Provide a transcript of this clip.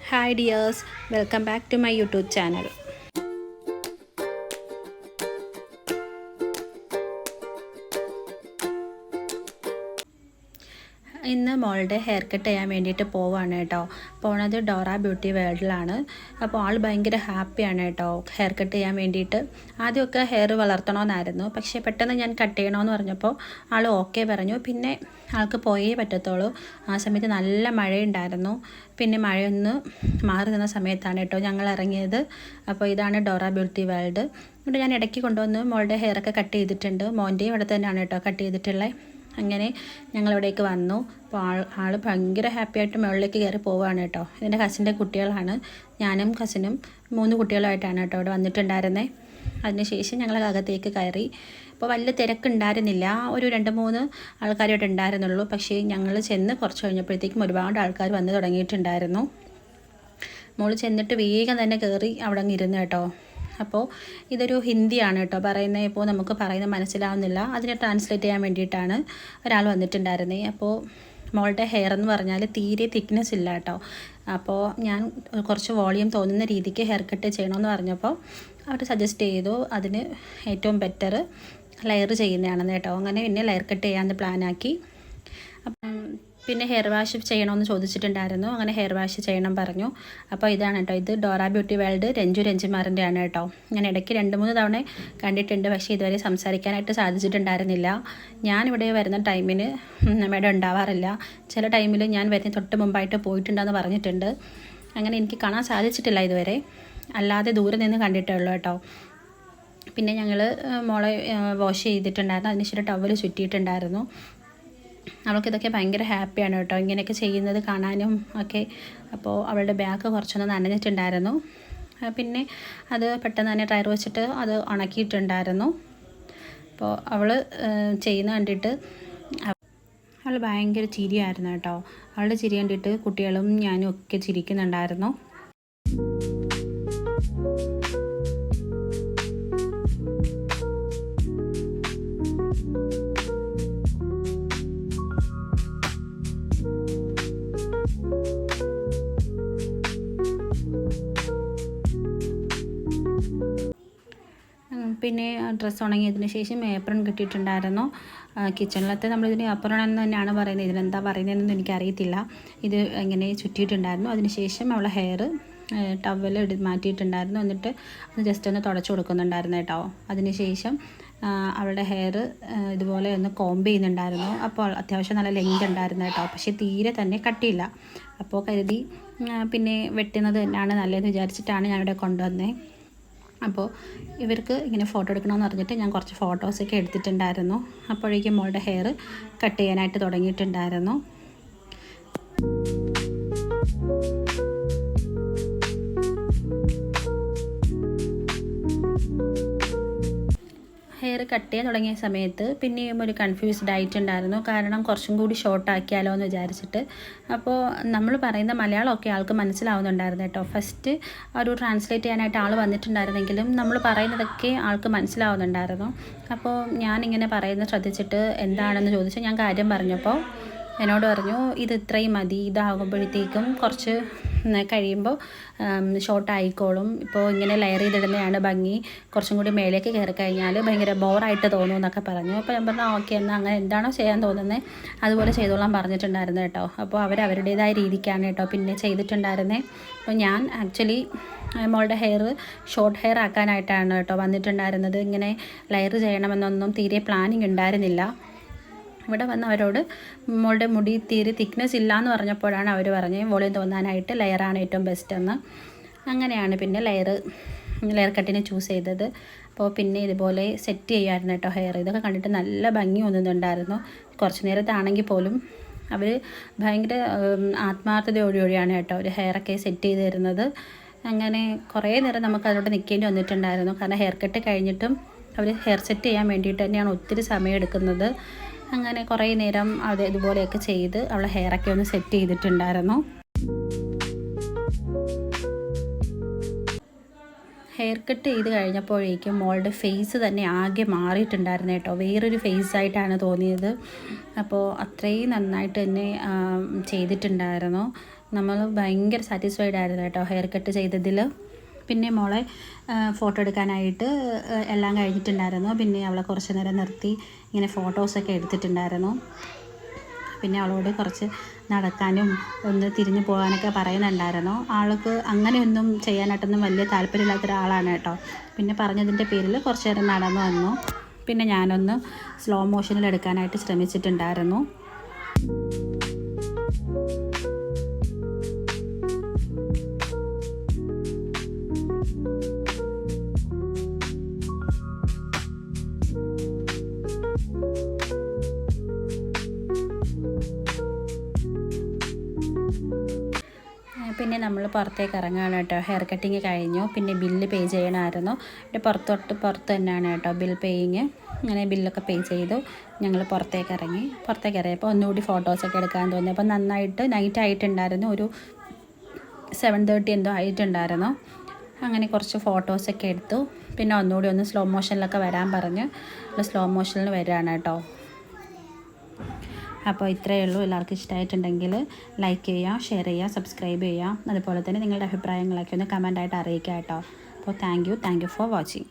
Hi dears, welcome back to my YouTube channel. ഇന്ന് മോളുടെ hair cut ചെയ്യാൻ വേണ്ടിയിട്ട് പോവാണ് കേട്ടോ. പോണത് ഡോറ ബ്യൂട്ടി വേൾഡിലാണ്. അപ്പോൾ ആൾ ഭയങ്കര ഹാപ്പിയാണ് കേട്ടോ ഹെയർ കട്ട് ചെയ്യാൻ വേണ്ടിയിട്ട്. ആദ്യമൊക്കെ ഹെയർ വളർത്തണമെന്നായിരുന്നു, പക്ഷേ പെട്ടെന്ന് ഞാൻ കട്ട് ചെയ്യണമെന്ന് പറഞ്ഞപ്പോൾ ആൾ ഓക്കെ പറഞ്ഞു. പിന്നെ ആൾക്ക് പോയേ പറ്റത്തുള്ളൂ. ആ സമയത്ത് നല്ല മഴയുണ്ടായിരുന്നു. പിന്നെ മഴയൊന്ന് മാറി നിന്ന സമയത്താണ് കേട്ടോ ഞങ്ങൾ ഇറങ്ങിയത്. അപ്പോൾ ഇതാണ് ഡോറ ബ്യൂട്ടി വേൾഡ്. ഇവിടെ ഞാൻ ഇടയ്ക്ക് കൊണ്ടുവന്ന് മോളുടെ ഹെയറൊക്കെ കട്ട് ചെയ്തിട്ടുണ്ട്. മോൻ്റെയും ഇവിടെ തന്നെയാണ് കേട്ടോ കട്ട് ചെയ്തിട്ടുള്ളത്. അങ്ങനെ ഞങ്ങളിവിടേക്ക് വന്നു. അപ്പോൾ ആൾ ഭയങ്കര ഹാപ്പി ആയിട്ട് മുകളിലേക്ക് കയറി പോവുകയാണ് കേട്ടോ. ഇതിൻ്റെ കസിൻ്റെ കുട്ടികളാണ്. ഞാനും കസിനും 3 കുട്ടികളുമായിട്ടാണ് കേട്ടോ ഇവിടെ വന്നിട്ടുണ്ടായിരുന്നത്. അതിനുശേഷം ഞങ്ങൾ അകത്തേക്ക് കയറി. അപ്പോൾ വലിയ തിരക്കുണ്ടായിരുന്നില്ല, ഒരു 2-3 ആൾക്കാരായിട്ട് ഉണ്ടായിരുന്നുള്ളൂ. പക്ഷേ ഞങ്ങൾ ചെന്ന് കുറച്ച് കഴിഞ്ഞപ്പോഴത്തേക്കും ഒരുപാട് ആൾക്കാർ വന്ന് തുടങ്ങിയിട്ടുണ്ടായിരുന്നു. മോള് ചെന്നിട്ട് വേഗം തന്നെ കയറി അവിടെ അങ്ങ് ഇരുന്ന് കേട്ടോ. അപ്പോൾ ഇതൊരു ഹിന്ദിയാണ് കേട്ടോ പറയുന്നത്. ഇപ്പോൾ നമുക്ക് പറയുന്നത് മനസ്സിലാവുന്നില്ല, അതിനെ ട്രാൻസ്ലേറ്റ് ചെയ്യാൻ വേണ്ടിയിട്ടാണ് ഒരാൾ വന്നിട്ടുണ്ടായിരുന്നത്. അപ്പോൾ മോളുടെ ഹെയർ എന്ന് പറഞ്ഞാൽ തീരെ തിക്നെസ് ഇല്ല കേട്ടോ. അപ്പോൾ ഞാൻ കുറച്ച് വോളിയം തോന്നുന്ന രീതിക്ക് ഹെയർ കട്ട് ചെയ്യണമെന്ന് പറഞ്ഞപ്പോൾ അവർ സജസ്റ്റ് ചെയ്തു അതിന് ഏറ്റവും ബെറ്റർ ലെയർ ചെയ്യുന്നതാണെന്ന് കേട്ടോ. അങ്ങനെ പിന്നെ ലെയർ കട്ട് ചെയ്യാമെന്ന് പ്ലാനാക്കി. അപ്പം പിന്നെ ഹെയർ വാഷ് ചെയ്യണമെന്ന് ചോദിച്ചിട്ടുണ്ടായിരുന്നു. അങ്ങനെ ഹെയർ വാഷ് ചെയ്യണം പറഞ്ഞു. അപ്പോൾ ഇതാണ് കേട്ടോ, ഇത് ഡോറ ബ്യൂട്ടി വേൾഡ് രഞ്ജുമാറിൻ്റെ ആണ് കേട്ടോ. ഞാൻ ഇടയ്ക്ക് 2-3 തവണ കണ്ടിട്ടുണ്ട്, പക്ഷേ ഇതുവരെ സംസാരിക്കാനായിട്ട് സാധിച്ചിട്ടുണ്ടായിരുന്നില്ല. ഞാനിവിടെ വരുന്ന ടൈമിന് മേഡം ഉണ്ടാവാറില്ല. ചില ടൈമിൽ ഞാൻ വരുന്ന തൊട്ട് മുമ്പായിട്ട് പോയിട്ടുണ്ടെന്ന് പറഞ്ഞിട്ടുണ്ട്. അങ്ങനെ എനിക്ക് കാണാൻ സാധിച്ചിട്ടില്ല ഇതുവരെ, അല്ലാതെ ദൂരെ നിന്ന് കണ്ടിട്ടേ ഉള്ളൂ കേട്ടോ. പിന്നെ ഞങ്ങൾ മോളെ വാഷ് ചെയ്തിട്ടുണ്ടായിരുന്നു. അതിനുശേഷം ടവൽ ചുറ്റിയിട്ടുണ്ടായിരുന്നു. അവൾക്കിതൊക്കെ ഭയങ്കര ഹാപ്പിയാണ് കേട്ടോ, ഇങ്ങനെയൊക്കെ ചെയ്യുന്നത് കാണാനും ഒക്കെ. അപ്പോൾ അവളുടെ ബാഗ് കുറച്ചൊന്ന് നനഞ്ഞിട്ടുണ്ടായിരുന്നു. പിന്നെ അത് പെട്ടെന്ന് തന്നെ ടയർ വെച്ചിട്ട് അത് ഉണക്കിയിട്ടുണ്ടായിരുന്നു. അപ്പോൾ അവൾ ചെയ്യുന്ന കണ്ടിട്ട് അവൾ ഭയങ്കര ചിരിയായിരുന്നു കേട്ടോ. അവളുടെ ചിരി കണ്ടിട്ട് കുട്ടികളും ഞാനും ഒക്കെ ചിരിക്കുന്നുണ്ടായിരുന്നു. പിന്നെ ഡ്രസ്സ് ഉണങ്ങിയതിന് ശേഷം ഏപ്രൺ കിട്ടിയിട്ടുണ്ടായിരുന്നു. കിച്ചണിലത്തെ നമ്മളിതിന് ഏപ്രൺ എന്ന് തന്നെയാണ് പറയുന്നത്, ഇതിനെന്താ പറയുന്നതെന്നൊന്നും എനിക്കറിയത്തില്ല. ഇത് ഇങ്ങനെ ചുറ്റിയിട്ടുണ്ടായിരുന്നു. അതിനുശേഷം അവളെ ഹെയർ ടവൽ മാറ്റിയിട്ടുണ്ടായിരുന്നു. എന്നിട്ട് അത് ജസ്റ്റ് ഒന്ന് തുടച്ചു കൊടുക്കുന്നുണ്ടായിരുന്നു കേട്ടോ. അതിനുശേഷം അവളുടെ ഹെയർ ഇതുപോലെ ഒന്ന് കോംബ് ചെയ്യുന്നുണ്ടായിരുന്നു. അപ്പോൾ അത്യാവശ്യം നല്ല ലെങ്ത് ഉണ്ടായിരുന്നു കേട്ടോ, പക്ഷേ തീരെ തന്നെ കട്ടിയില്ല. അപ്പോൾ കരുതി പിന്നെ വെട്ടുന്നത് തന്നെയാണ് നല്ലതെന്ന് വിചാരിച്ചിട്ടാണ് ഞാനിവിടെ കൊണ്ടുവന്നത്. അപ്പോൾ ഇവർക്ക് ഇങ്ങനെ ഫോട്ടോ എടുക്കണമെന്ന് പറഞ്ഞിട്ട് ഞാൻ കുറച്ച് ഫോട്ടോസൊക്കെ എടുത്തിട്ടുണ്ടായിരുന്നു. അപ്പോഴേക്കും മോളുടെ ഹെയർ കട്ട് ചെയ്യാനായിട്ട് തുടങ്ങിയിട്ടുണ്ടായിരുന്നു. ഹെയർ കട്ട് ചെയ്യാൻ തുടങ്ങിയ സമയത്ത് പിന്നെയും ഒരു കൺഫ്യൂസ്ഡ് ആയിട്ടുണ്ടായിരുന്നു. കാരണം കുറച്ചും കൂടി ഷോർട്ട് ആക്കിയാലോ എന്ന് വിചാരിച്ചിട്ട്. അപ്പോൾ നമ്മൾ പറയുന്ന മലയാളമൊക്കെ ആൾക്ക് മനസ്സിലാവുന്നുണ്ടായിരുന്നു കേട്ടോ. ഫസ്റ്റ് ഒരു ട്രാൻസ്ലേറ്റ് ചെയ്യാനായിട്ട് ആൾ വന്നിട്ടുണ്ടായിരുന്നെങ്കിലും നമ്മൾ പറയുന്നതൊക്കെ ആൾക്ക് മനസ്സിലാവുന്നുണ്ടായിരുന്നു. അപ്പോൾ ഞാനിങ്ങനെ പറയുന്നത് ശ്രദ്ധിച്ചിട്ട് എന്താണെന്ന് ചോദിച്ചാൽ ഞാൻ കാര്യം പറഞ്ഞപ്പോൾ എന്നോട് പറഞ്ഞു ഇത് ഇത്രയും മതി, ഇതാകുമ്പോഴത്തേക്കും കുറച്ച് കഴിയുമ്പോൾ ഷോർട്ടായിക്കോളും. ഇപ്പോൾ ഇങ്ങനെ ലെയർ ചെയ്തിടുന്നതാണ് ഭംഗി, കുറച്ചും കൂടി മേലേക്ക് കയറി കഴിഞ്ഞാൽ ഭയങ്കര ബോറായിട്ട് തോന്നും എന്നൊക്കെ പറഞ്ഞു. അപ്പോൾ ഞാൻ പറഞ്ഞു ഓക്കെ, എന്നാൽ അങ്ങനെ എന്താണോ ചെയ്യാൻ തോന്നുന്നത് അതുപോലെ ചെയ്തോളാൻ പറഞ്ഞിട്ടുണ്ടായിരുന്നു കേട്ടോ. അപ്പോൾ അവരുടേതായ രീതിക്കാണ് കേട്ടോ പിന്നെ ചെയ്തിട്ടുണ്ടായിരുന്നത്. അപ്പോൾ ഞാൻ ആക്ച്വലി മോളുടെ ഹെയർ ഷോർട്ട് ഹെയർ ആക്കാനായിട്ടാണ് കേട്ടോ വന്നിട്ടുണ്ടായിരുന്നത്. ഇങ്ങനെ ലെയർ ചെയ്യണമെന്നൊന്നും തീരെ പ്ലാനിങ് ഉണ്ടായിരുന്നില്ല. ഇവിടെ വന്ന് അവരോട് മോളുടെ മുടി തീരെ തിക്നെസ് ഇല്ല എന്ന് പറഞ്ഞപ്പോഴാണ് അവർ പറഞ്ഞത് വോളിയം തോന്നാനായിട്ട് ലെയറാണ് ഏറ്റവും ബെസ്റ്റ് എന്ന്. അങ്ങനെയാണ് പിന്നെ ലെയർ കട്ടിനെ ചൂസ് ചെയ്തത്. അപ്പോൾ പിന്നെ ഇതുപോലെ സെറ്റ് ചെയ്യുമായിരുന്നു കേട്ടോ ഹെയർ. ഇതൊക്കെ കണ്ടിട്ട് നല്ല ഭംഗി തോന്നുന്നുണ്ടായിരുന്നു. കുറച്ച് നേരത്താണെങ്കിൽ പോലും അവർ ഭയങ്കര ആത്മാർത്ഥതയോടുകൂടിയാണ് കേട്ടോ ഒരു ഹെയറൊക്കെ സെറ്റ് ചെയ്ത് തരുന്നത്. അങ്ങനെ കുറേ നേരം നമുക്ക് അതിലോട്ട് നിൽക്കേണ്ടി വന്നിട്ടുണ്ടായിരുന്നു. കാരണം ഹെയർ കട്ട് കഴിഞ്ഞിട്ടും അവർ ഹെയർ സെറ്റ് ചെയ്യാൻ വേണ്ടിയിട്ട് തന്നെയാണ് ഒത്തിരി സമയം എടുക്കുന്നത്. അങ്ങനെ കുറേ നേരം അത് ഇതുപോലെയൊക്കെ ചെയ്ത് അവളെ ഹെയറൊക്കെ ഒന്ന് സെറ്റ് ചെയ്തിട്ടുണ്ടായിരുന്നു. ഹെയർ കട്ട് ചെയ്ത് കഴിഞ്ഞപ്പോഴേക്കും മോളുടെ ഫേസ് തന്നെ ആകെ മാറിയിട്ടുണ്ടായിരുന്നു കേട്ടോ. വേറൊരു ഫേസായിട്ടാണ് തോന്നിയത്. അപ്പോൾ അത്രയും നന്നായിട്ട് തന്നെ ചെയ്തിട്ടുണ്ടായിരുന്നു. നമ്മൾ ഭയങ്കര സാറ്റിസ്ഫൈഡ് ആയിരുന്നു കേട്ടോ ഹെയർ കട്ട് ചെയ്തതിൽ. പിന്നെ മോളെ ഫോട്ടോ എടുക്കാനായിട്ട് എല്ലാം കഴിഞ്ഞിട്ടുണ്ടായിരുന്നു. പിന്നെ അവളെ കുറച്ച് നേരം നിർത്തി ഇങ്ങനെ ഫോട്ടോസൊക്കെ എടുത്തിട്ടുണ്ടായിരുന്നു. പിന്നെ അവളോട് കുറച്ച് നടക്കാനും ഒന്ന് തിരിഞ്ഞു പോകാനൊക്കെ പറയുന്നുണ്ടായിരുന്നു. ആൾക്ക് അങ്ങനെയൊന്നും ചെയ്യാനായിട്ടൊന്നും വലിയ താല്പര്യമില്ലാത്ത ഒരാളാണ് കേട്ടോ. പിന്നെ പറഞ്ഞതിൻ്റെ പേരിൽ കുറച്ച് നേരം നടന്നു വന്നു. പിന്നെ ഞാനൊന്ന് സ്ലോ മോഷനിൽ എടുക്കാനായിട്ട് ശ്രമിച്ചിട്ടുണ്ടായിരുന്നു. പിന്നെ നമ്മൾ പുറത്തേക്ക് ഇറങ്ങുകയാണ് കേട്ടോ. ഹെയർ കട്ടിങ് കഴിഞ്ഞു. പിന്നെ ബില്ല് പേ ചെയ്യണമായിരുന്നു. പിന്നെ പുറത്ത് തന്നെയാണ് കേട്ടോ ബിൽ പേയിങ്. അങ്ങനെ ബില്ലൊക്കെ പേ ചെയ്തു. ഞങ്ങൾ പുറത്തേക്ക് ഇറങ്ങിയപ്പോൾ ഒന്നുകൂടി ഫോട്ടോസൊക്കെ എടുക്കാൻ തോന്നി. അപ്പോൾ നന്നായിട്ട് നൈറ്റ് ആയിട്ടുണ്ടായിരുന്നു. ഒരു 7:30 എന്തോ ആയിട്ടുണ്ടായിരുന്നു. അങ്ങനെ കുറച്ച് ഫോട്ടോസൊക്കെ എടുത്തു. പിന്നെ ഒന്നുകൂടി ഒന്ന് സ്ലോ മോഷനിലൊക്കെ വരാൻ പറഞ്ഞ് സ്ലോ മോഷനിൽ വരികയാണ് കേട്ടോ. അപ്പോൾ ഇത്രയേ ഉള്ളൂ. എല്ലാവർക്കും ഇഷ്ടമായിട്ടുണ്ടെങ്കിൽ ലൈക്ക് ചെയ്യുക, ഷെയർ ചെയ്യുക, സബ്സ്ക്രൈബ് ചെയ്യുക. അതുപോലെ തന്നെ നിങ്ങളുടെ അഭിപ്രായങ്ങളൊക്കെ ഒന്ന് കമൻറ്റായിട്ട് അറിയിക്കുക കേട്ടോ. അപ്പോൾ താങ്ക് യു ഫോർ വാച്ചിങ്.